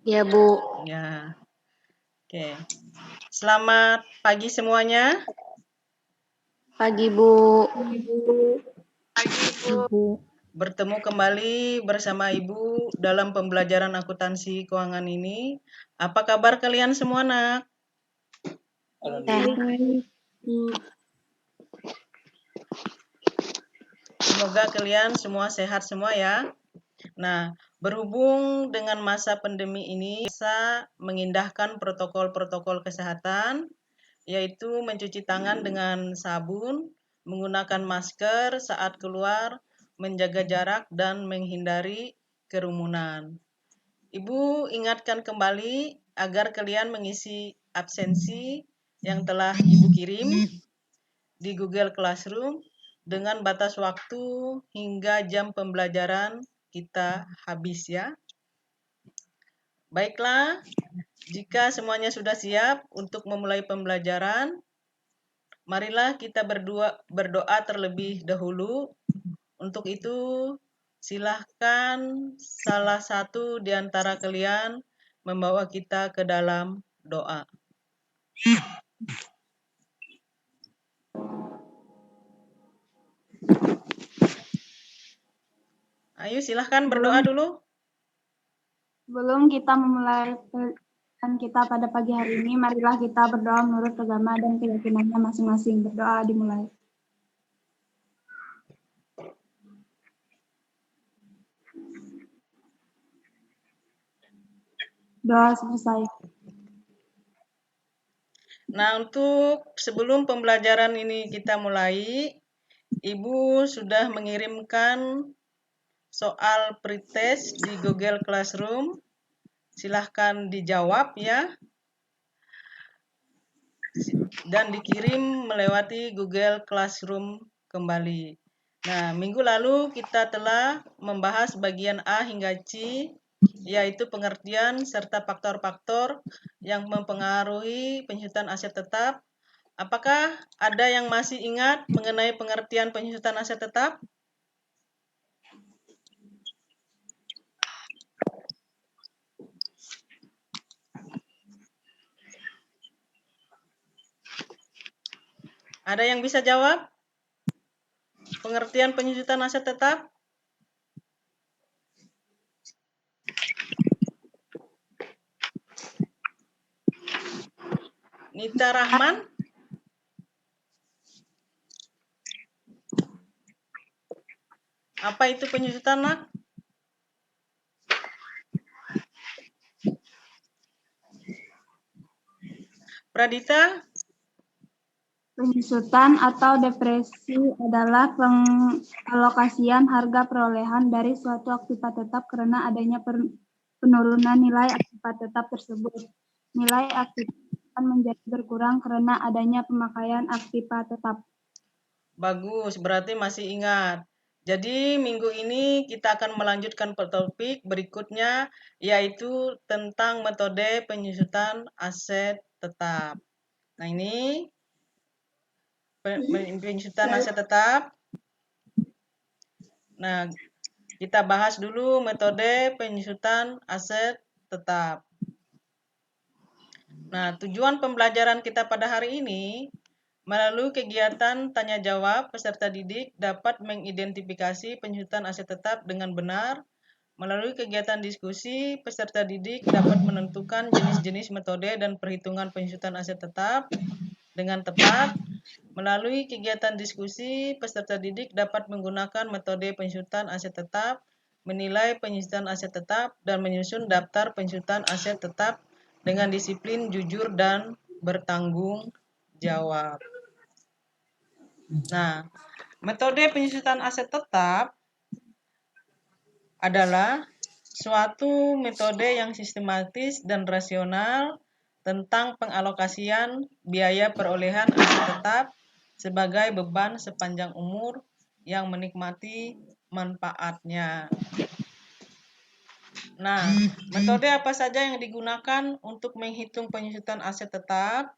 Ya, Bu. Ya, oke. Selamat pagi semuanya. Pagi, Bu. Ibu. Bertemu kembali bersama Ibu dalam pembelajaran akuntansi keuangan ini. Apa kabar kalian semua, Nak? Semoga kalian semua sehat semua ya. Nah, berhubung dengan masa pandemi ini, bisa mengindahkan protokol-protokol kesehatan, yaitu mencuci tangan dengan sabun, menggunakan masker saat keluar, menjaga jarak, dan menghindari kerumunan. Ibu ingatkan kembali agar kalian mengisi absensi yang telah Ibu kirim di Google Classroom dengan batas waktu hingga jam pembelajaran kita habis ya. Baiklah, jika semuanya sudah siap untuk memulai pembelajaran, marilah kita berdoa terlebih dahulu. Untuk itu, silahkan salah satu di antara kalian membawa kita ke dalam doa. Ayo silahkan berdoa dulu. Sebelum kita memulai pelajaran kita pada pagi hari ini, marilah kita berdoa menurut agama dan keyakinannya masing-masing. Berdoa dimulai. Doa selesai. Nah, untuk sebelum pembelajaran ini kita mulai, Ibu sudah mengirimkan soal pretest di Google Classroom. Silahkan dijawab ya. Dan dikirim melewati Google Classroom kembali. Nah, minggu lalu kita telah membahas bagian A hingga C, yaitu pengertian serta faktor-faktor yang mempengaruhi penyusutan aset tetap. Apakah ada yang masih ingat mengenai pengertian penyusutan aset tetap? Ada yang bisa jawab? Pengertian penyusutan aset tetap? Nita Rahman? Apa itu penyusutan, Nak? Pradita? Penyusutan atau depresi adalah pengalokasian harga perolehan dari suatu aktiva tetap karena adanya penurunan nilai aktiva tetap tersebut. Nilai aktiva akan menjadi berkurang karena adanya pemakaian aktiva tetap. Bagus, berarti masih ingat. Jadi minggu ini kita akan melanjutkan topik berikutnya, yaitu tentang metode penyusutan aset tetap. Nah, ini penyusutan aset tetap. Nah, kita bahas dulu metode penyusutan aset tetap. Nah, tujuan pembelajaran kita pada hari ini, melalui kegiatan tanya jawab, peserta didik dapat mengidentifikasi penyusutan aset tetap dengan benar. Melalui kegiatan diskusi, peserta didik dapat menentukan jenis-jenis metode dan perhitungan penyusutan aset tetap dengan tepat. Melalui kegiatan diskusi, peserta didik dapat menggunakan metode penyusutan aset tetap, menilai penyusutan aset tetap, dan menyusun daftar penyusutan aset tetap dengan disiplin, jujur, dan bertanggung jawab. Nah, metode penyusutan aset tetap adalah suatu metode yang sistematis dan rasional tentang pengalokasian biaya perolehan aset tetap sebagai beban sepanjang umur yang menikmati manfaatnya. Nah, metode apa saja yang digunakan untuk menghitung penyusutan aset tetap?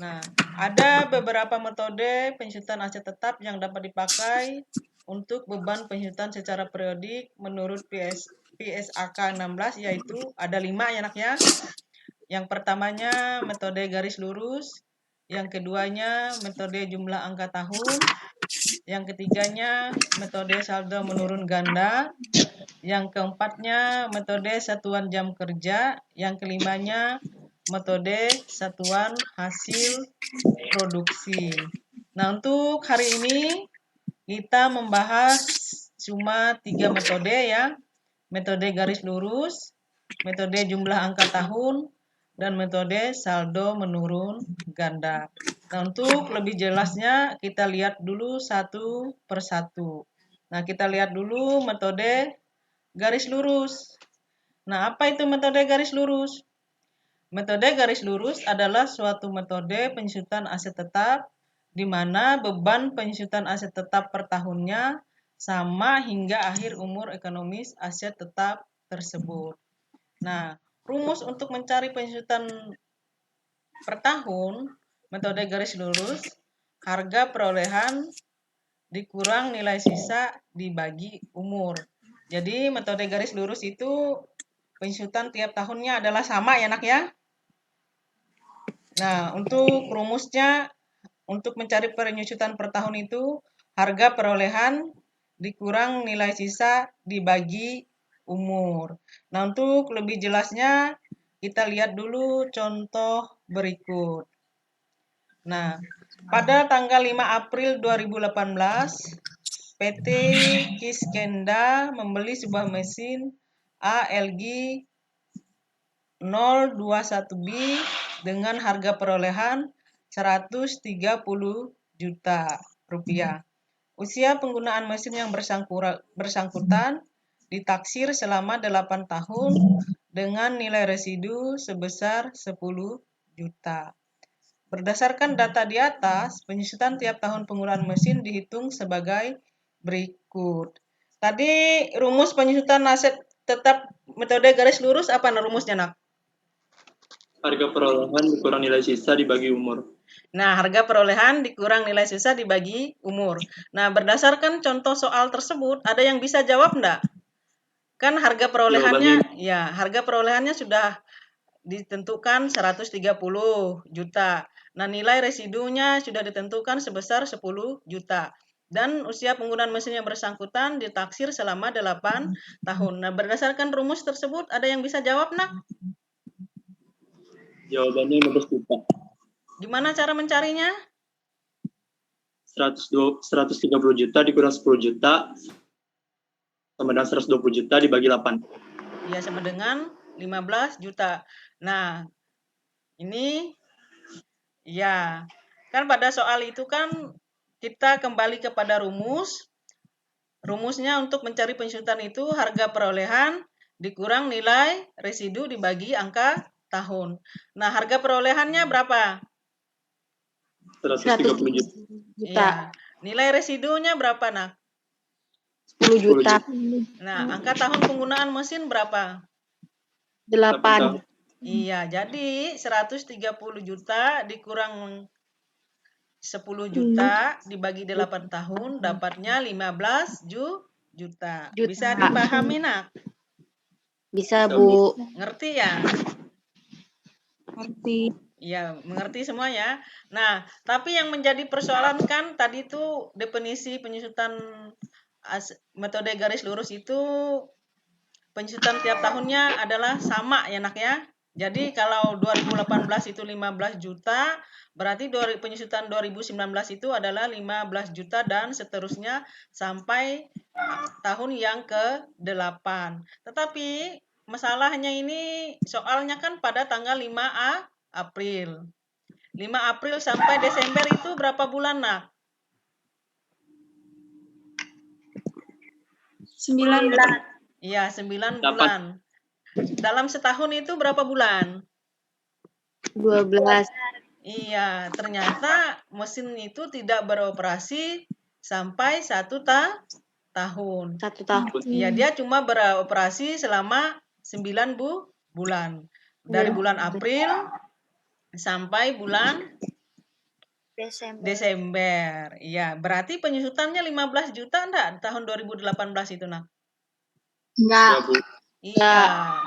Nah, ada beberapa metode penyusutan aset tetap yang dapat dipakai untuk beban penyusutan secara periodik menurut PSAK 16, yaitu ada 5 ya nak ya. Yang pertamanya metode garis lurus, yang keduanya metode jumlah angka tahun, yang ketiganya metode saldo menurun ganda, yang keempatnya metode satuan jam kerja, yang kelimanya metode satuan hasil produksi. Nah, untuk hari ini kita membahas cuma 3 metode ya. Metode garis lurus, metode jumlah angka tahun, dan metode saldo menurun ganda. Nah, untuk lebih jelasnya kita lihat dulu satu persatu. Nah, kita lihat dulu metode garis lurus. Nah, apa itu metode garis lurus? Metode garis lurus adalah suatu metode penyusutan aset tetap di mana beban penyusutan aset tetap per tahunnya sama hingga akhir umur ekonomis aset tetap tersebut. Nah, rumus untuk mencari penyusutan per tahun metode garis lurus, harga perolehan dikurang nilai sisa dibagi umur. Jadi metode garis lurus itu penyusutan tiap tahunnya adalah sama ya nak ya. Nah, untuk rumusnya untuk mencari penyusutan per tahun itu harga perolehan dikurang nilai sisa dibagi umur. Nah, untuk lebih jelasnya kita lihat dulu contoh berikut. Nah, pada tanggal 5 April 2018, PT Kiskenda membeli sebuah mesin ALG 021B dengan harga perolehan 130 juta rupiah. Usia penggunaan mesin yang bersangkutan ditaksir selama 8 tahun dengan nilai residu sebesar 10 juta. Berdasarkan data di atas, penyusutan tiap tahun penggunaan mesin dihitung sebagai berikut. Tadi rumus penyusutan aset tetap metode garis lurus apa rumusnya nak? Harga perolehan dikurang nilai sisa dibagi umur. Nah, harga perolehan dikurang nilai sisa dibagi umur. Nah, berdasarkan contoh soal tersebut, ada yang bisa jawab enggak? Kan harga perolehannya, ya, harga perolehannya sudah ditentukan 130 juta. Nah, nilai residunya sudah ditentukan sebesar 10 juta. Dan usia penggunaan mesin yang bersangkutan ditaksir selama 8 tahun. Nah, berdasarkan rumus tersebut, ada yang bisa jawab, nak? Jawabannya 15 juta. Gimana cara mencarinya? 130 juta dikurang 10 juta sama dengan 120 juta dibagi 8. Ya, sama dengan 15 juta. Nah, ini ya, kan pada soal itu kan kita kembali kepada rumus. Rumusnya untuk mencari penyusutan itu harga perolehan dikurang nilai residu dibagi angka tahun. Nah, harga perolehannya berapa? 130 juta. Iya. Nilai residunya berapa, nak? 10 juta. Nah, angka tahun penggunaan mesin berapa? 8. Iya, jadi 130 juta dikurang 10 juta dibagi 8 tahun dapatnya 15 juta. Bisa dipahami, nak? Bisa, Bu. Ngerti ya? Ngerti. Iya, mengerti semua ya. Nah, tapi yang menjadi persoalan kan tadi itu definisi penyusutan metode garis lurus itu penyusutan tiap tahunnya adalah sama ya nak ya. Jadi kalau 2018 itu 15 juta, berarti penyusutan 2019 itu adalah 15 juta dan seterusnya sampai tahun yang ke-8. Tetapi masalahnya ini soalnya kan pada tanggal 5 April. 5 April sampai Desember itu berapa bulan, nak? 9 bulan. Iya, 9 bulan. Dalam setahun itu berapa bulan? 12. Iya, ternyata mesin itu tidak beroperasi sampai 1 tahun. 1 tahun. Iya, dia cuma beroperasi selama 9 bulan. Dari bulan April sampai bulan Desember. Iya, berarti penyusutannya 15 juta enggak tahun 2018 itu, nak? Enggak. Iya,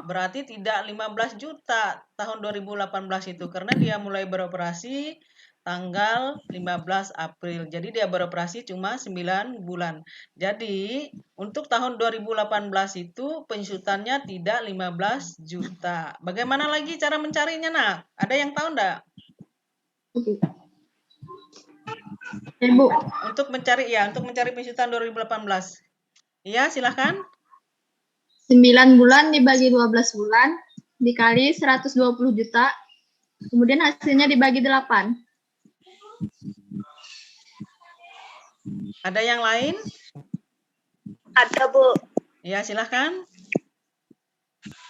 berarti tidak 15 juta tahun 2018 itu karena dia mulai beroperasi tanggal 15 April. Jadi dia beroperasi cuma 9 bulan. Jadi untuk tahun 2018 itu penyusutannya tidak 15 juta. Bagaimana lagi cara mencarinya, Nak? Ada yang tahu enggak? Ibu, Untuk mencari penyusutan 2018. Iya, silahkan. 9 bulan dibagi 12 bulan dikali 120 juta, kemudian hasilnya dibagi 8. Ada yang lain? Ada, Bu. Ya, silahkan.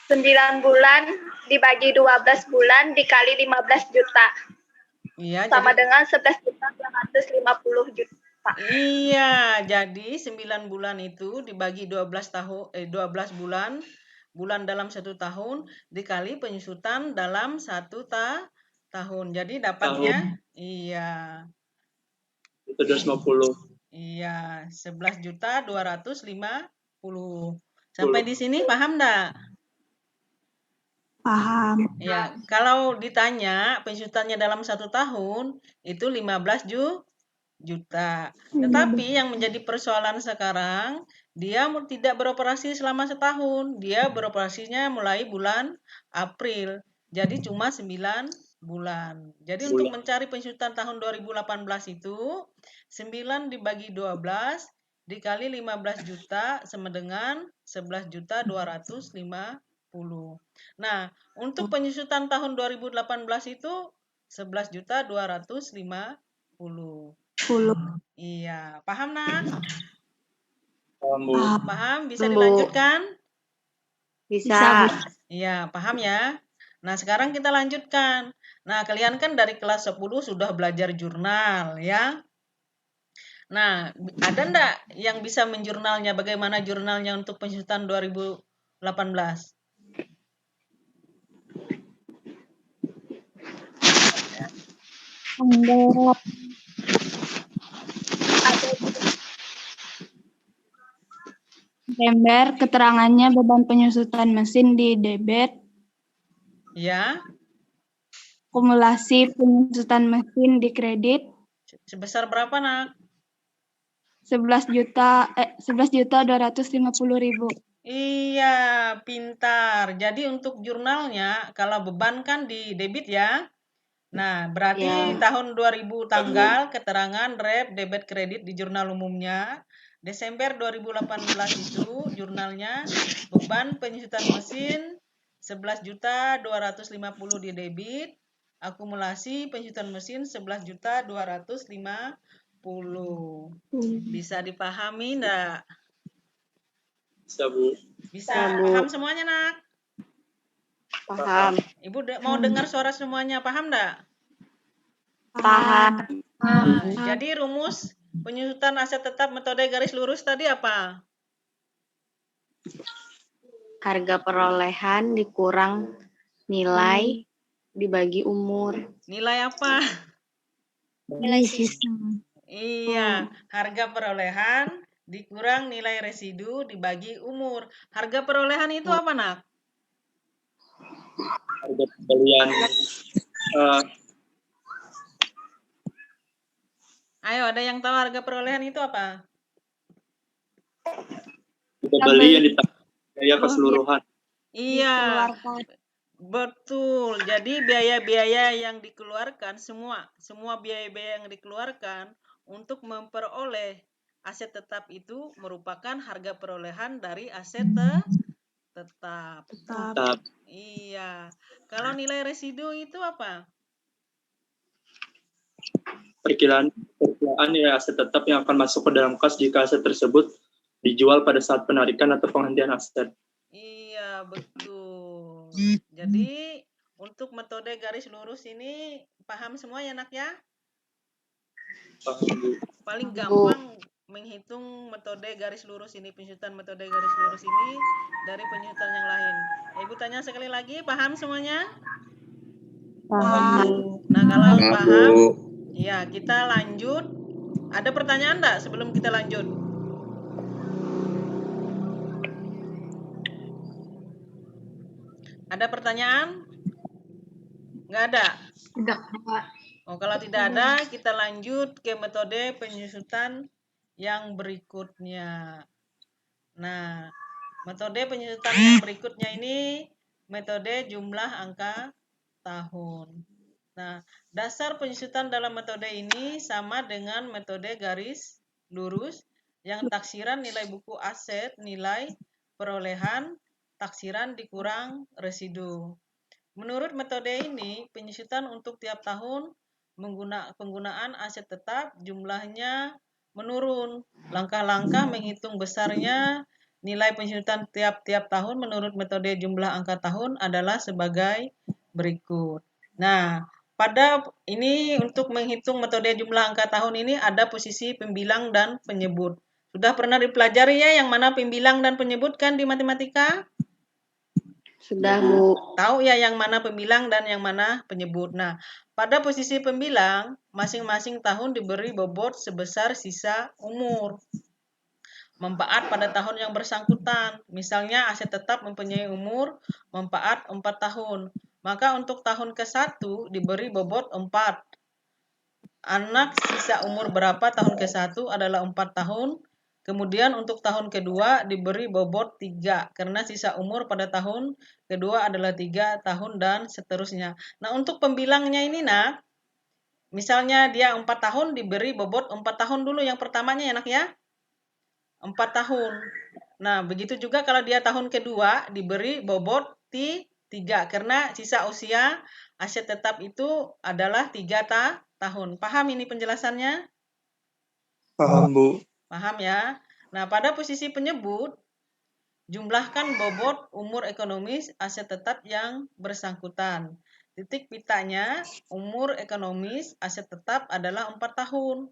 9 bulan dibagi 12 bulan dikali 15 juta. Iya, Sama jadi dengan 11.250 juta. iya, jadi 9 bulan itu dibagi 12 bulan, bulan dalam 1 tahun dikali penyusutan dalam 1 tahun. Jadi dapatnya iya. Itu 250. Iya, 11.250. Sampai di sini paham enggak? Paham. Ya, kalau ditanya penyusutannya dalam 1 tahun itu 15 juta. Tetapi yang menjadi persoalan sekarang, dia tidak beroperasi selama setahun. Dia beroperasinya mulai bulan April. Jadi cuma 9 bulan. Jadi untuk mencari penyusutan tahun 2018 itu 9 dibagi 12 dikali 15 juta sama dengan 11.250. Nah, untuk penyusutan tahun 2018 itu 11.250. 10. Iya, paham, Nak? Paham, Bu. Paham? Bisa Bu. dilanjutkan? Bisa. Iya, paham ya? Nah, sekarang kita lanjutkan. Nah, kalian kan dari kelas 10 sudah belajar jurnal, ya? Nah, ada enggak yang bisa menjurnalnya? Bagaimana jurnalnya untuk penyusutan 2018? Gambar keterangannya beban penyusutan mesin di debit, Ya, kumulasi penyusutan mesin di kredit, sebesar berapa, Nak? 11.250.000. Iya, pintar. Jadi untuk jurnalnya, kalau beban kan di debit ya. Nah, berarti Ya. tahun 2000 tanggal keterangan rep debit kredit di jurnal umumnya. Desember 2018 itu jurnalnya beban penyusutan mesin 11.250 di debit, akumulasi penyusutan mesin 11.250. Bisa dipahami enggak? Bisa, Bu. Bisa. Bu. Paham semuanya, Nak? Paham. Ibu mau dengar suara semuanya, paham enggak? Paham. Nah, jadi rumus penyusutan aset tetap metode garis lurus tadi apa? Harga perolehan dikurang nilai dibagi umur. Nilai apa? Nilai sisa. Iya, harga perolehan dikurang nilai residu dibagi umur. Harga perolehan itu apa, Nak? Harga pembelian. Ayo, ada yang tahu harga perolehan itu apa? Harga beli yang ditambah biaya keseluruhan. Iya, betul. Jadi biaya-biaya yang dikeluarkan semua biaya-biaya yang dikeluarkan untuk memperoleh aset tetap itu merupakan harga perolehan dari aset tetap. Tetap. Iya. Kalau nilai residu itu apa? Perkiraan nilai aset tetap yang akan masuk ke dalam kas jika aset tersebut dijual pada saat penarikan atau penghentian aset. Iya, betul. Jadi, untuk metode garis lurus ini paham semua ya, Nak ya? Paham, Bu. Paling gampang menghitung metode garis lurus ini, penyusutan metode garis lurus ini dari penyusutan yang lain. Ibu tanya sekali lagi, paham semuanya? Paham. Nah, kalau paham, ya kita lanjut. Ada pertanyaan enggak sebelum kita lanjut? Ada pertanyaan? Nggak ada? Tidak, Pak. Oh, kalau tidak ada, kita lanjut ke metode penyusutan yang berikutnya. Nah, metode penyusutan yang berikutnya ini metode jumlah angka tahun. Nah, dasar penyusutan dalam metode ini sama dengan metode garis lurus yang taksiran nilai buku aset, nilai perolehan, taksiran dikurang residu. Menurut metode ini, penyusutan untuk tiap tahun penggunaan aset tetap jumlahnya menurun. Langkah-langkah menghitung besarnya nilai penyusutan tiap-tiap tahun menurut metode jumlah angka tahun adalah sebagai berikut. Nah, pada ini untuk menghitung metode jumlah angka tahun ini ada posisi pembilang dan penyebut. Sudah pernah dipelajari ya yang mana pembilang dan penyebut kan di matematika? Sudah, Bu. Tahu ya yang mana pembilang dan yang mana penyebut. Nah, pada posisi pembilang, masing-masing tahun diberi bobot sebesar sisa umur. Manfaat pada tahun yang bersangkutan. Misalnya aset tetap mempunyai umur manfaat 4 tahun. Maka untuk tahun ke-1 diberi bobot 4. Anak sisa umur berapa tahun ke-1 adalah 4 tahun. Kemudian untuk tahun kedua diberi bobot 3 karena sisa umur pada tahun kedua adalah 3 tahun dan seterusnya. Nah, untuk pembilangnya ini nak, misalnya dia 4 tahun diberi bobot 4 tahun dulu yang pertamanya ya nak ya. 4 tahun. Nah, begitu juga kalau dia tahun kedua diberi bobot 3 karena sisa usia aset tetap itu adalah 3 tahun. Paham ini penjelasannya? Paham, Bu. Paham ya? Nah, pada posisi penyebut, jumlahkan bobot umur ekonomis aset tetap yang bersangkutan. Titik pitanya, umur ekonomis aset tetap adalah 4 tahun.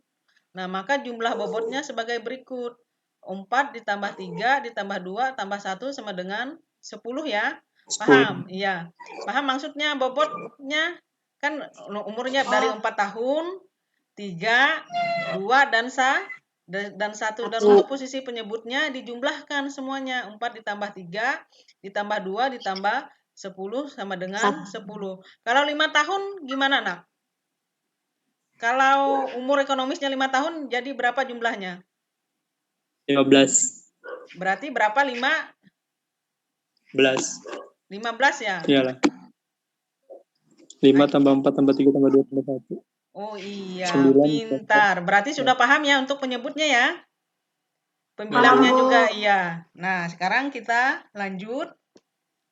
Nah, maka jumlah bobotnya sebagai berikut. 4 ditambah 3 ditambah 2 tambah 1 sama dengan 10 ya. Paham? Iya. Paham maksudnya bobotnya? Kan umurnya dari 4 tahun, 3, 2, dan 1. Dan untuk posisi penyebutnya dijumlahkan semuanya. 4 ditambah 3 ditambah 2 ditambah 10 sama dengan 10. Kalau 5 tahun gimana nak? Kalau umur ekonomisnya 5 tahun jadi berapa jumlahnya? 15. Berarti berapa 15 ya? Iyalah. 5 tambah 4 tambah 3 tambah 2 tambah 1. Oh iya, 9. pintar. Berarti sudah paham ya untuk penyebutnya ya? Pembilangnya juga iya. Nah, sekarang kita lanjut.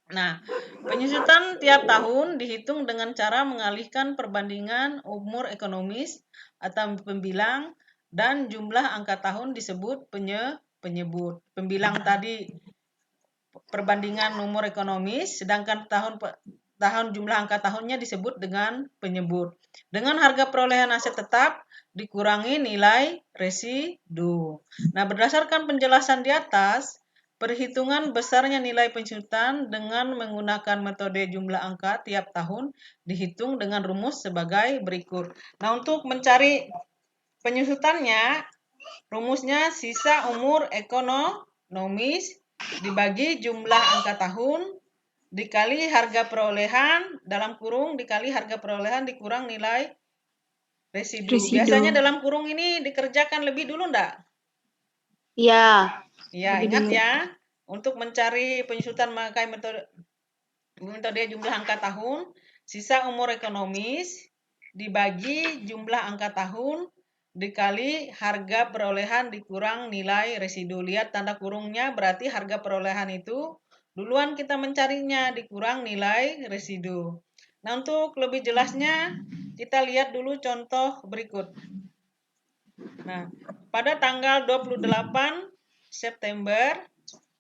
Nah, penyusutan tiap tahun dihitung dengan cara mengalihkan perbandingan umur ekonomis atau pembilang dan jumlah angka tahun disebut penyebut. Pembilang tadi perbandingan umur ekonomis, sedangkan tahun jumlah angka tahunnya disebut dengan penyebut. Dengan harga perolehan aset tetap dikurangi nilai residu. Nah, berdasarkan penjelasan di atas, perhitungan besarnya nilai penyusutan dengan menggunakan metode jumlah angka tiap tahun dihitung dengan rumus sebagai berikut. Nah, untuk mencari penyusutannya, rumusnya sisa umur ekonomis dibagi jumlah angka tahun dikali harga perolehan dalam kurung dikali harga perolehan dikurang nilai residu. Biasanya dalam kurung ini dikerjakan lebih dulu enggak? Iya. Ya, ingat ya. Untuk mencari penyusutan memakai metode jumlah angka tahun, sisa umur ekonomis dibagi jumlah angka tahun dikali harga perolehan dikurang nilai residu. Lihat tanda kurungnya, berarti harga perolehan itu duluan kita mencarinya dikurang nilai residu. Nah, untuk lebih jelasnya kita lihat dulu contoh berikut. Nah, pada tanggal 28 September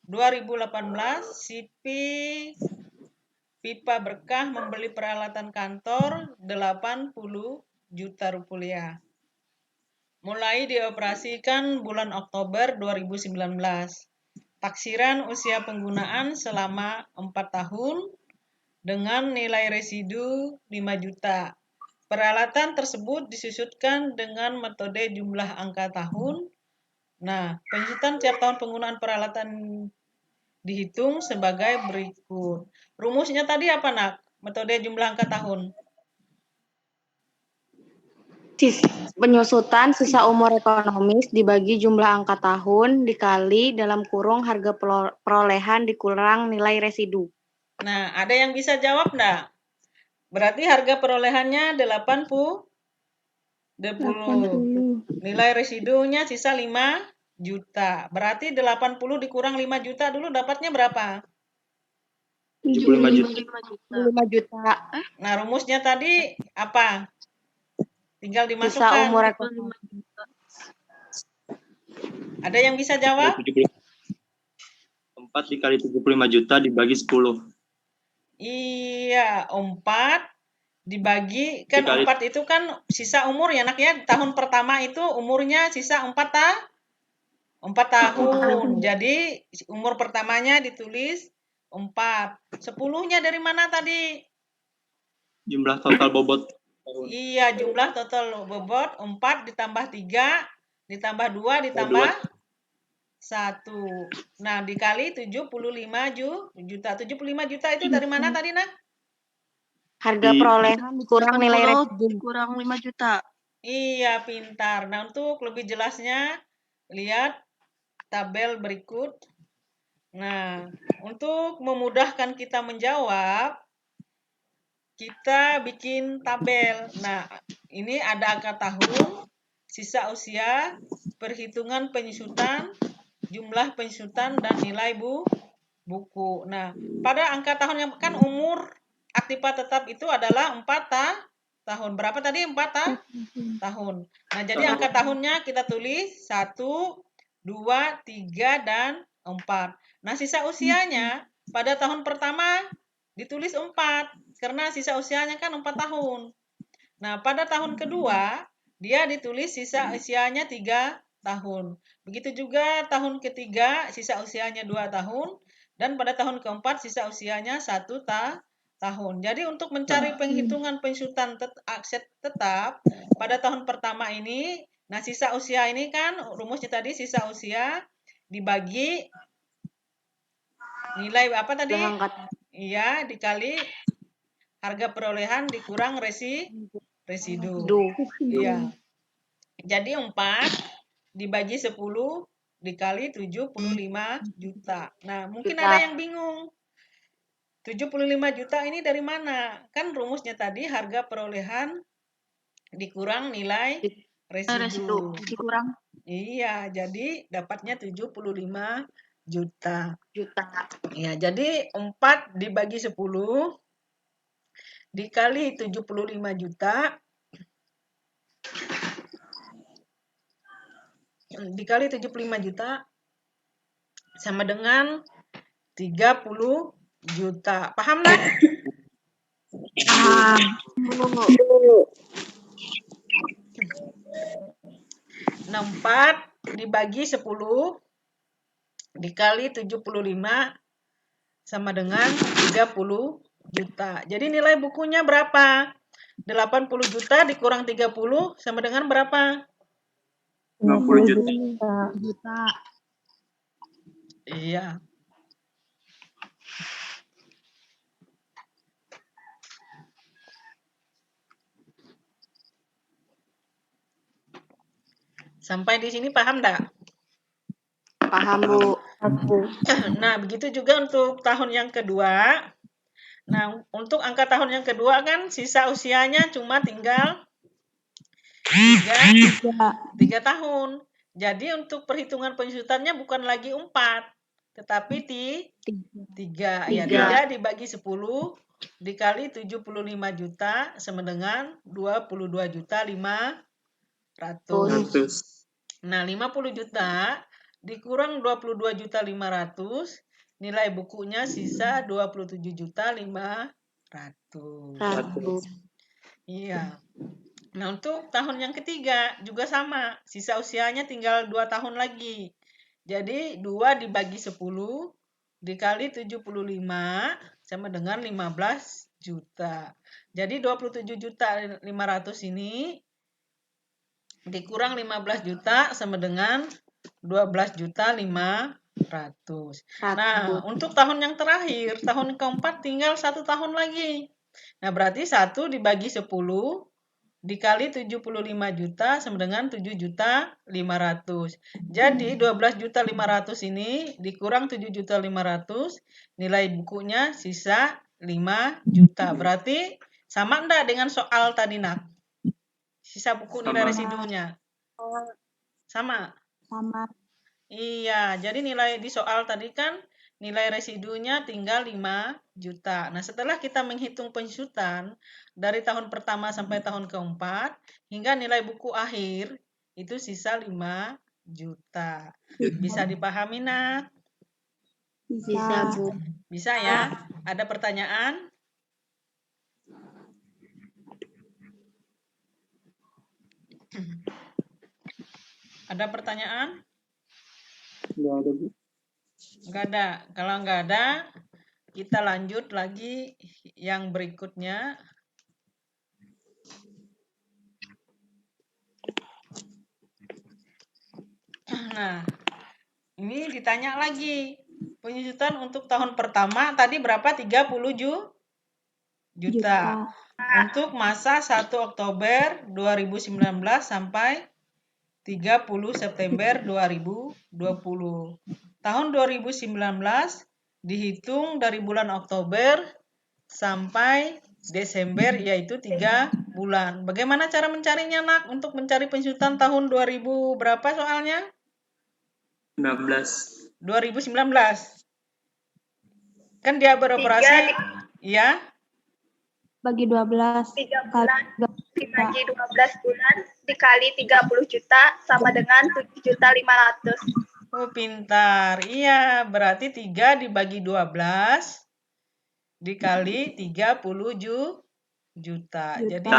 2018, Sipi Pipa Berkah membeli peralatan kantor 80 juta rupiah. Mulai dioperasikan bulan Oktober 2019. Taksiran usia penggunaan selama 4 tahun dengan nilai residu 5 juta. Peralatan tersebut disusutkan dengan metode jumlah angka tahun. Nah, penyusutan tiap tahun penggunaan peralatan dihitung sebagai berikut. Rumusnya tadi apa, Nak? Metode jumlah angka tahun. Penyusutan sisa umur ekonomis dibagi jumlah angka tahun dikali dalam kurung harga perolehan dikurang nilai residu. Nah, ada yang bisa jawab enggak? Berarti harga perolehannya 80. Nilai residunya sisa 5 juta. Berarti 80 dikurang 5 juta dulu dapatnya berapa? 75 juta. 5 juta. Nah, rumusnya tadi apa? Tinggal Sisa dimasukkan. umur ekonomis. Ada yang bisa jawab? 4 dikali 75 juta dibagi 10. Iya, 4 dibagi, kan Dikali. 4 itu kan sisa umur ya, Nak, ya. Tahun pertama itu umurnya sisa 4 tahun. Jadi umur pertamanya ditulis 4. 10-nya dari mana tadi? Jumlah total bobot tahun. Iya, jumlah total bobot 4 ditambah 3 ditambah 2 ditambah 1. Nah, dikali 75 juta. 75 juta itu dari mana tadi, Nak? Harga perolehan dikurang nilai residu. Kurang 5 juta. Iya, pintar. Nah, untuk lebih jelasnya, lihat tabel berikut. Nah, untuk memudahkan kita menjawab, kita bikin tabel. Nah, ini ada angka tahun, sisa usia, perhitungan penyusutan, jumlah penyusutan, dan nilai buku. Nah, pada angka tahun yang kan umur aktiva tetap itu adalah 4 tahun. Berapa tadi? 4 tahun. Nah, jadi angka tahunnya kita tulis 1, 2, 3, dan 4. Nah, sisa usianya pada tahun pertama ditulis 4. Karena sisa usianya kan 4 tahun. Nah, pada tahun kedua, dia ditulis sisa usianya 3 tahun. Begitu juga tahun ketiga, sisa usianya 2 tahun. Dan pada tahun keempat, sisa usianya 1 tahun. Jadi untuk mencari penghitungan penyusutan aset tetap, pada tahun pertama ini, nah sisa usia ini kan, rumusnya tadi sisa usia dibagi nilai apa tadi? Iya, dikali harga perolehan dikurang residu. Iya. Jadi 4 dibagi 10 dikali 75 juta. Nah, mungkin ada yang bingung. 75 juta ini dari mana? Kan rumusnya tadi harga perolehan dikurang nilai residu. Dikurang. Iya, jadi dapatnya 75 juta. Ya, jadi 4 dibagi 10 dikali 75 juta dikali 75 juta sama dengan 30 juta. Paham, Nak? Paham. Nah, 4 dibagi 10 dikali 75 sama dengan 30 juta. Jadi nilai bukunya berapa? 80 juta dikurang 30 sama dengan berapa? 50 juta. Iya. Sampai di sini paham enggak? Paham, Bu. Nah, begitu juga untuk tahun yang kedua. Nah, untuk angka tahun yang kedua kan sisa usianya cuma tinggal 3 tahun. Jadi untuk perhitungan penyusutannya bukan lagi 4, tetapi 3. Ya, 3 dibagi 10 dikali 75 juta sama dengan 22 juta 500. Nah, 50 juta dikurang 22 juta 500, nilai bukunya sisa 27 juta 500. Iya. Nah, untuk tahun yang ketiga juga sama, sisa usianya tinggal 2 tahun lagi. Jadi 2 dibagi 10 dikali 75 sama dengan 15 juta. Jadi 27 juta 500 ini dikurang 15 juta sama dengan 12 juta 500. Nah, untuk tahun yang terakhir, tahun keempat tinggal 1 tahun lagi. Nah, berarti 1 dibagi 10 dikali 75 juta sama dengan 7.500.000. Jadi 12.500.000 ini dikurang 7.500.000, nilai bukunya sisa 5 juta. Berarti sama enggak dengan soal tadi, Nak? Sisa buku nilai Sama. residunya. Sama? Sama. Iya, jadi nilai di soal tadi kan nilai residunya tinggal 5 juta. Nah, setelah kita menghitung penyusutan dari tahun pertama sampai tahun keempat, hingga nilai buku akhir itu sisa 5 juta. Bisa dipahami, Nak? Bisa, Bu. Bisa ya? Ada pertanyaan? Ada pertanyaan? Nggak ada, Bu. Enggak ada. Kalau enggak ada, kita lanjut lagi yang berikutnya. Nah, ini ditanya lagi. Penyusutan untuk tahun pertama tadi berapa? 30 juta. Untuk masa 1 Oktober 2019 sampai 30 September 2020. Tahun 2019 dihitung dari bulan Oktober sampai Desember, yaitu 3 bulan. Bagaimana cara mencarinya, Nak? Untuk mencari penyusutan tahun 2000 berapa soalnya? 19. 2019. Kan dia beroperasi, ya? Bagi 12. 3 bulan dibagi 12 bulan dikali 30 juta sama dengan 7.500.000. Oh, pintar. Iya, berarti 3 dibagi 12 dikali 30 juta. Jadi,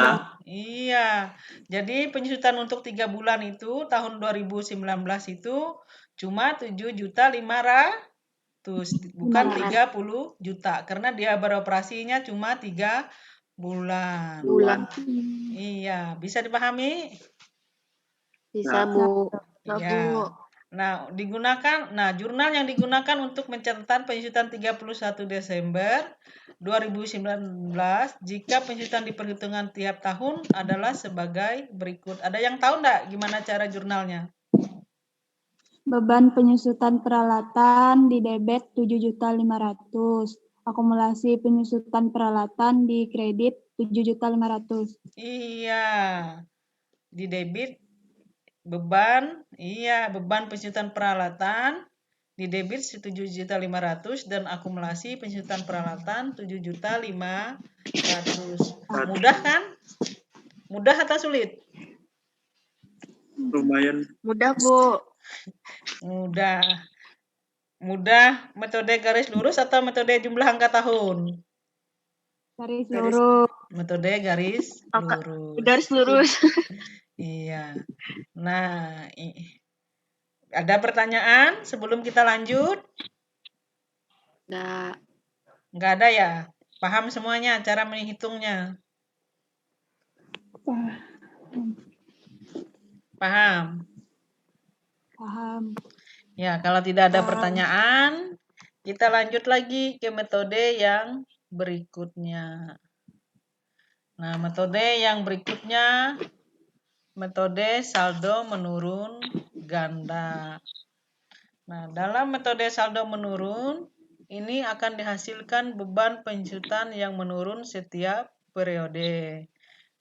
iya. Jadi penyusutan untuk 3 bulan itu tahun 2019 itu cuma 7.500.000, bukan 30 juta, karena dia beroperasinya cuma 3 bulan. Iya, bisa dipahami? Bisa, Bu. Ya. Nah, jurnal yang digunakan untuk mencatat penyusutan 31 Desember 2019 jika penyusutan diperhitungkan tiap tahun adalah sebagai berikut. Ada yang tahu enggak gimana cara jurnalnya? Beban penyusutan peralatan di debit 7.500.000. Akumulasi penyusutan peralatan di kredit 7.500.000. Iya. Di debit beban penyusutan peralatan di debit 7.500.000 dan akumulasi penyusutan peralatan 7.500.000. Mudah kan? Mudah atau sulit? Lumayan. Mudah, Bu. Mudah metode garis lurus atau metode jumlah angka tahun? Garis lurus. Metode garis lurus. Garis lurus. Iya. Nah, ada pertanyaan sebelum kita lanjut? Nggak ada ya? Paham semuanya cara menghitungnya? Paham? Paham. Ya, kalau tidak ada pertanyaan, kita lanjut lagi ke metode yang berikutnya. Nah, metode yang berikutnya, metode saldo menurun ganda. Nah, dalam metode saldo menurun, ini akan dihasilkan beban penyusutan yang menurun setiap periode.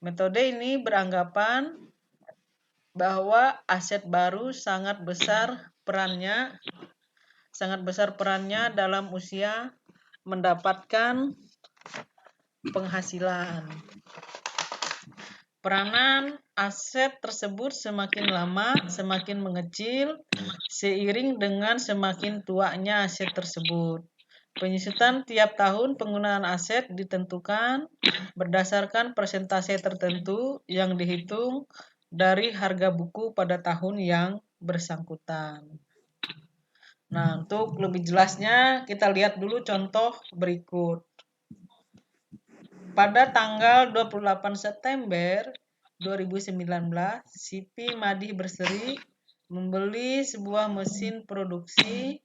Metode ini beranggapan bahwa aset baru sangat besar perannya dalam usia mendapatkan penghasilan. Peranan aset tersebut semakin lama semakin mengecil seiring dengan semakin tuanya aset tersebut. Penyusutan tiap tahun penggunaan aset ditentukan berdasarkan persentase tertentu yang dihitung dari harga buku pada tahun yang bersangkutan. Nah, untuk lebih jelasnya kita lihat dulu contoh berikut. Pada tanggal 28 September 2019, Siti Madih Berseri membeli sebuah mesin produksi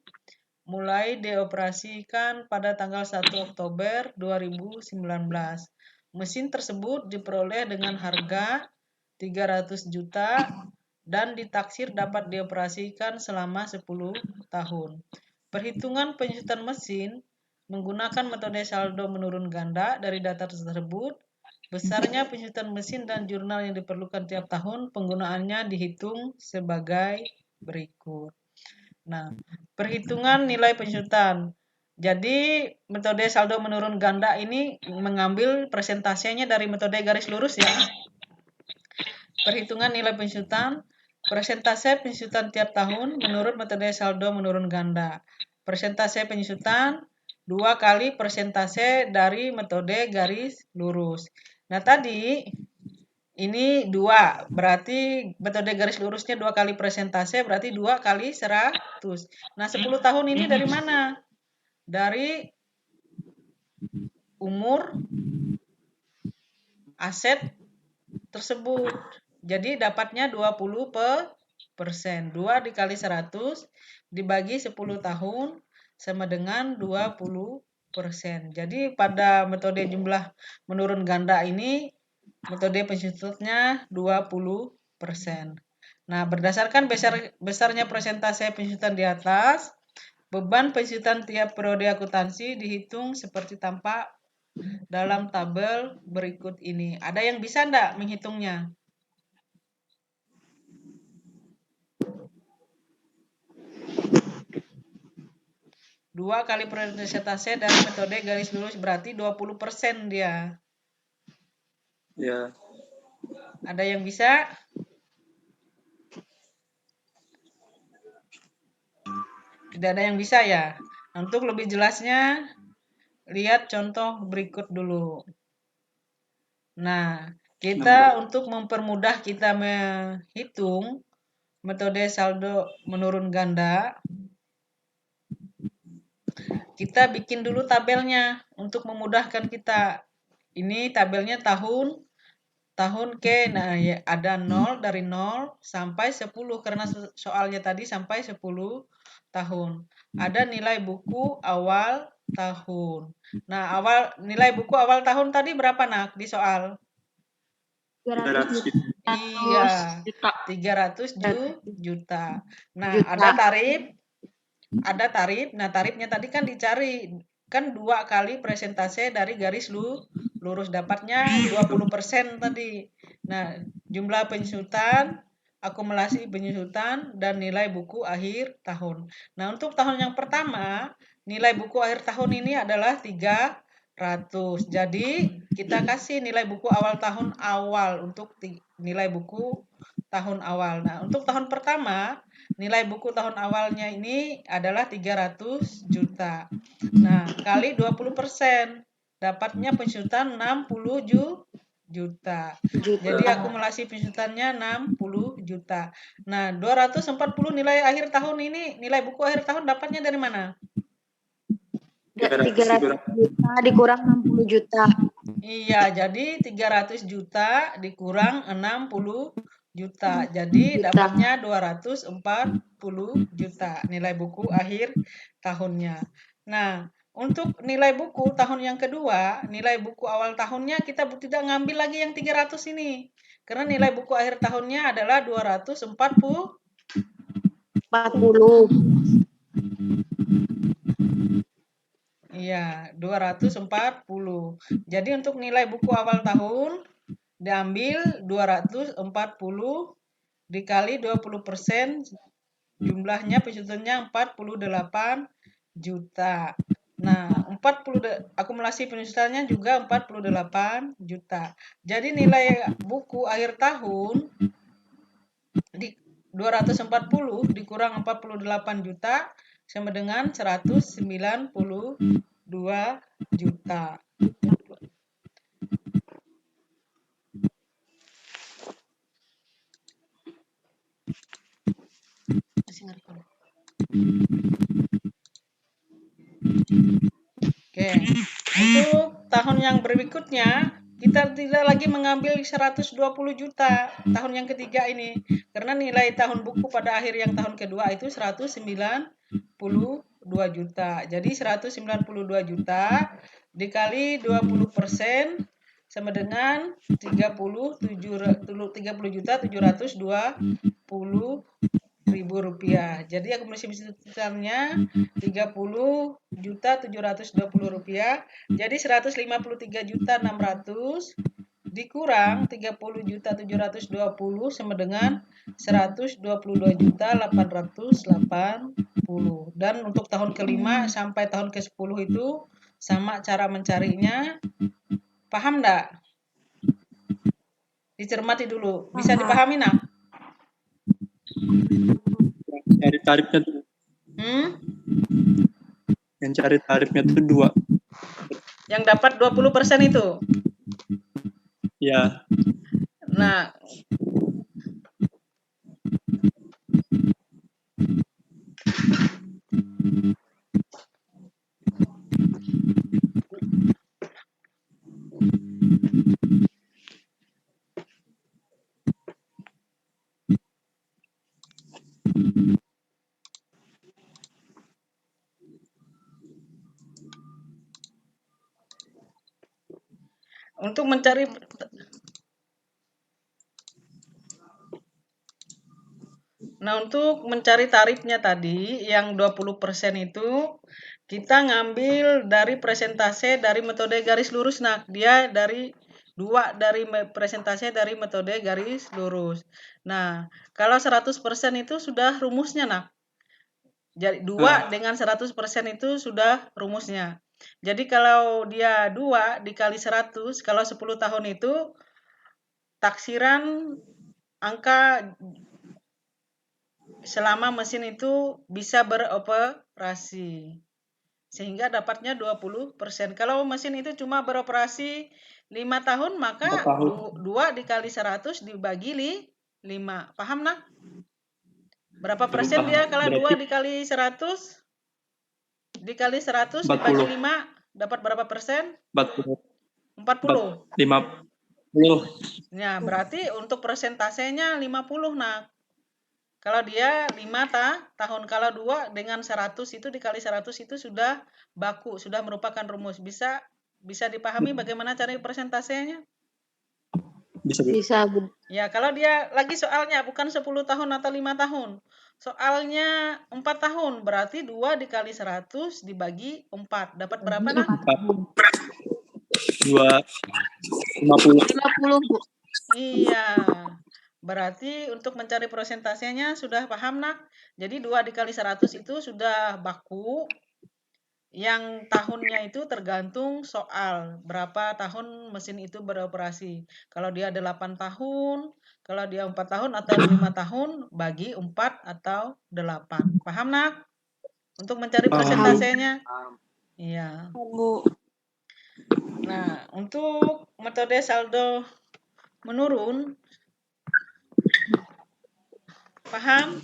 mulai dioperasikan pada tanggal 1 Oktober 2019. Mesin tersebut diperoleh dengan harga 300 juta dan ditaksir dapat dioperasikan selama 10 tahun. Perhitungan penyusutan mesin menggunakan metode saldo menurun ganda. Dari data tersebut, besarnya penyusutan mesin dan jurnal yang diperlukan tiap tahun penggunaannya dihitung sebagai berikut. Nah, perhitungan nilai penyusutan. Jadi, metode saldo menurun ganda ini mengambil persentasenya dari metode garis lurus ya. Perhitungan nilai penyusutan, persentase penyusutan tiap tahun menurut metode saldo menurun ganda. Persentase penyusutan 2 kali persentase dari metode garis lurus. Nah, tadi ini 2, berarti metode garis lurusnya 2 kali persentase, berarti 2 kali 100. Nah, 10 tahun ini dari mana? Dari umur aset tersebut. Jadi dapatnya 20%. 2 dikali 100 dibagi 10 tahun sama dengan 20%. Jadi pada metode jumlah menurun ganda ini, metode penyusutannya 20%. Nah, berdasarkan besarnya persentase penyusutan di atas, beban penyusutan tiap periode akuntansi dihitung seperti tampak dalam tabel berikut ini. Ada yang bisa enggak menghitungnya? Dua kali persentase dari metode garis lurus berarti 20% dia. Ya. Ada yang bisa? Tidak ada yang bisa ya. Untuk lebih jelasnya, lihat contoh berikut dulu. Nah, kita untuk mempermudah kita menghitung metode saldo menurun ganda, kita bikin dulu tabelnya untuk memudahkan kita. Ini tabelnya tahun ke, nah ya, ada 0 dari 0 sampai 10 karena soalnya tadi sampai 10 tahun. Ada nilai buku awal tahun. Nah, nilai buku awal tahun tadi berapa nak di soal? 300 juta. Iya, 300 juta. Nah, ada tarif. Nah, tarifnya tadi kan dicari kan 2 kali persentase dari garis lurus, dapatnya 20% tadi. Nah, jumlah penyusutan, akumulasi penyusutan, dan nilai buku akhir tahun. Nah, untuk tahun yang pertama, nilai buku akhir tahun ini adalah 300. Jadi, kita kasih nilai buku awal tahun awal untuk nilai buku tahun awal. Nah, untuk tahun pertama, nilai buku tahun awalnya ini adalah 300 juta. Nah, kali 20%. Dapatnya penyusutan 60 juta. Jadi akumulasi penyusutannya 60 juta. Nah, 240 nilai akhir tahun ini, nilai buku akhir tahun dapatnya dari mana? 300 juta dikurang 60 juta. Iya, jadi 300 juta dikurang 60 juta. Jadi dapatnya 240 juta nilai buku akhir tahunnya. Nah, untuk nilai buku tahun yang kedua, nilai buku awal tahunnya kita tidak ngambil lagi yang 300 ini. Karena nilai buku akhir tahunnya adalah 240. Iya, 240. Jadi untuk nilai buku awal tahun diambil 240 dikali 20%, jumlahnya penyusutannya 48 juta. Nah, akumulasi penyusutannya juga 48 juta. Jadi nilai buku akhir tahun di 240 dikurang 48 juta sama dengan 192 juta. Oke, untuk tahun yang berikutnya kita tidak lagi mengambil 120 juta tahun yang ketiga ini karena nilai tahun buku pada akhir yang tahun kedua itu 190 juta. Jadi 192 juta dikali 20% sama dengan 30.720.000 rupiah. Jadi akumulasi besarnya 30.720.000 rupiah. Jadi 153.600 dikurang 30.720 sama dengan 122.880. Dan untuk tahun kelima sampai tahun ke-10 itu sama cara mencarinya. Paham enggak? Dicermati dulu. Bisa dipahami nak? Cari tarifnya tuh. Yang cari tarifnya tuh 2. Yang dapat 20% itu. Ya. Nah, untuk mencari tarifnya tadi yang 20% itu kita ngambil dari presentase dari metode garis lurus. Nah, dia dari presentase dari metode garis lurus. Nah, kalau 100% itu sudah rumusnya, nah. Jadi 2 dengan 100% itu sudah rumusnya. Jadi kalau dia 2 dikali 100, kalau 10 tahun itu taksiran angka selama mesin itu bisa beroperasi. Sehingga dapatnya 20%. Kalau mesin itu cuma beroperasi 5 tahun, maka 2 dikali 100 dibagi 5. Paham nak? Berapa persen dia kalau 2 dikali 100? Dikali 100 dibagi 5 dapat berapa persen? 40. 40. 50. Ya, berarti untuk persentasenya 50 nak. Kalau dia 5 tahun, kalau 2 dengan 100 itu dikali 100 itu sudah baku, sudah merupakan rumus. Bisa dipahami bagaimana cara persentasenya? Bisa, Bu. Ya, kalau dia lagi soalnya bukan 10 tahun atau 5 tahun. Soalnya 4 tahun, berarti 2 dikali 100 dibagi 4. Dapat berapa nak? 50. 50, Bu. Iya. Berarti untuk mencari persentasenya sudah paham nak? Jadi 2 dikali 100 itu sudah baku. Yang tahunnya itu tergantung soal berapa tahun mesin itu beroperasi. Kalau dia 8 tahun, kalau dia 4 tahun atau 5 tahun, bagi 4 atau 8. Paham nak? Untuk mencari persentasenya? Iya. Bu. Nah, untuk metode saldo menurun, paham?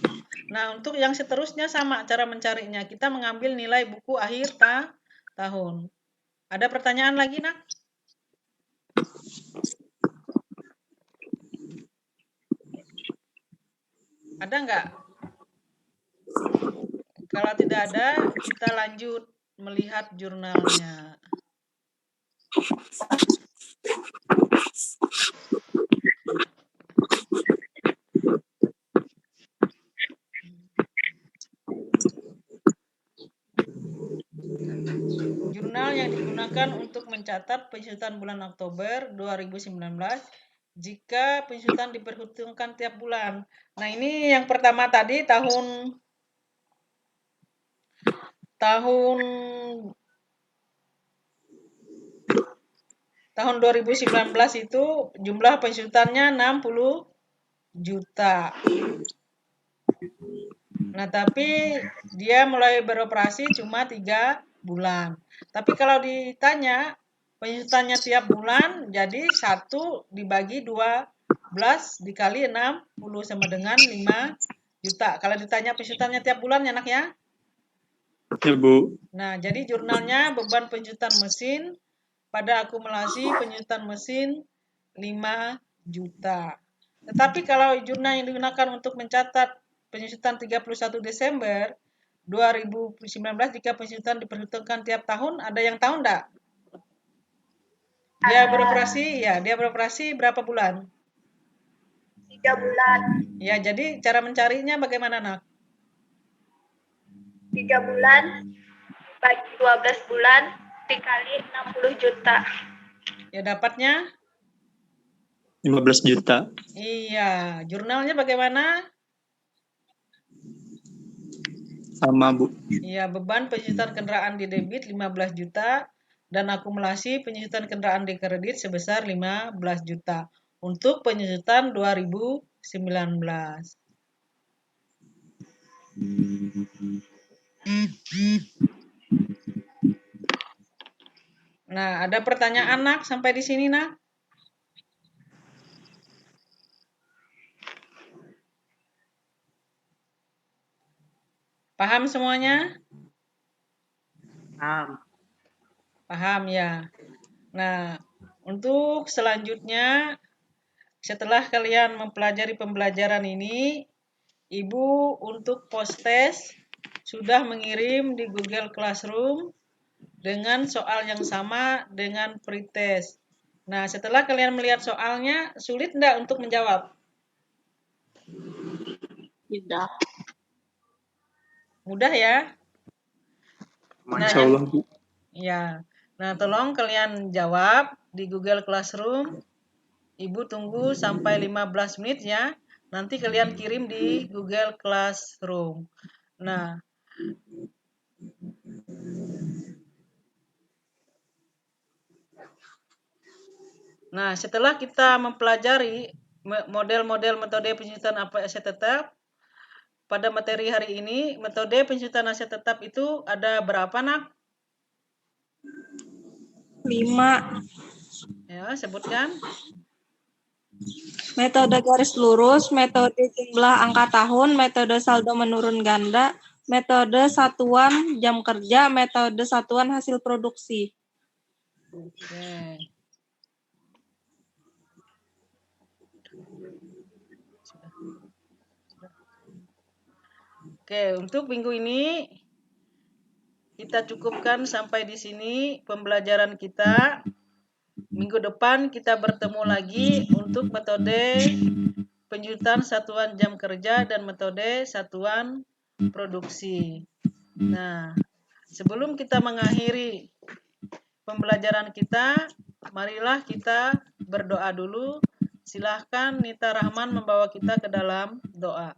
Nah, untuk yang seterusnya sama cara mencarinya. Kita mengambil nilai buku akhir tahun. Ada pertanyaan lagi, nak? Ada nggak? Kalau tidak ada, kita lanjut melihat jurnalnya. Jurnal yang digunakan untuk mencatat pensyutan bulan Oktober 2019 jika pensyutan diperhitungkan tiap bulan. Nah, ini yang pertama tadi tahun 2019 itu jumlah pensyutannya 60 juta. Nah, tapi dia mulai beroperasi cuma 3 bulan. Tapi kalau ditanya pensyutannya tiap bulan, jadi 1 dibagi 12 dikali 60 sama dengan 5 juta. Kalau ditanya pensyutannya tiap bulan ya nak ya? Ya, Bu. Nah, jadi jurnalnya beban pensyutan mesin pada akumulasi pensyutan mesin 5 juta. Tetapi kalau jurnal yang digunakan untuk mencatat pensyutan 31 Desember 2019 jika pensiunan diperhitungkan tiap tahun, ada yang tahu enggak? Dia beroperasi berapa bulan? 3 bulan. Ya, jadi cara mencarinya bagaimana, Nak? 3 bulan bagi 12 bulan dikali 60 juta. Ya, dapatnya? 15 juta. Iya, jurnalnya bagaimana? Sama, Bu. Iya, beban penjutaan kendaraan di debit 15 juta dan akumulasi penjutaan kendaraan di kredit sebesar 15 juta untuk penjutaan 2019. Nah, ada pertanyaan, Nak, sampai di sini, Nak? Paham semuanya? Paham ya. Nah, untuk selanjutnya, setelah kalian mempelajari pembelajaran ini, Ibu untuk post-test sudah mengirim di Google Classroom dengan soal yang sama dengan pretest. Nah, setelah kalian melihat soalnya, sulit enggak untuk menjawab? Tidak. Mudah ya? Insya Allah, Bu. Ya. Nah, tolong kalian jawab di Google Classroom. Ibu tunggu sampai 15 menit ya. Nanti kalian kirim di Google Classroom. Nah, setelah kita mempelajari model-model metode penjutaan aset tetap, pada materi hari ini, metode penjutaan aset tetap itu ada berapa, Nak? 5. Ya, sebutkan. Metode garis lurus, metode jumlah angka tahun, metode saldo menurun ganda, metode satuan jam kerja, metode satuan hasil produksi. Oke. Oke, untuk minggu ini kita cukupkan sampai di sini pembelajaran kita. Minggu depan kita bertemu lagi untuk metode penjutaan satuan jam kerja dan metode satuan produksi. Nah, sebelum kita mengakhiri pembelajaran kita, marilah kita berdoa dulu. Silahkan Nita Rahman membawa kita ke dalam doa.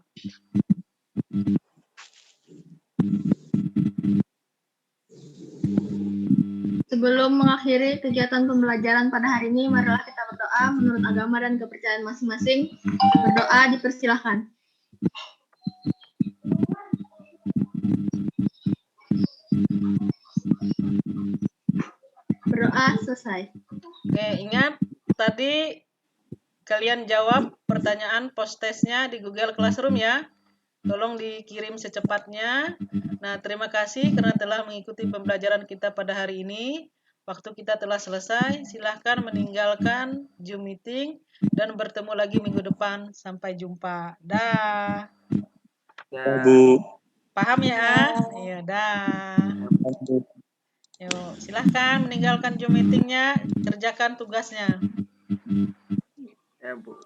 Sebelum mengakhiri kegiatan pembelajaran pada hari ini, marilah kita berdoa menurut agama dan kepercayaan masing-masing. Berdoa dipersilahkan. Berdoa selesai. Oke, ingat tadi kalian jawab pertanyaan post-testnya di Google Classroom ya. Tolong dikirim secepatnya. Nah, terima kasih karena telah mengikuti pembelajaran kita pada hari ini. Waktu kita telah selesai. Silahkan meninggalkan Zoom meeting dan bertemu lagi minggu depan. Sampai jumpa. Dah. Bu. Paham ya? Iya, dah. Yuk, silahkan meninggalkan Zoom meetingnya. Kerjakan tugasnya. Ya, Bu.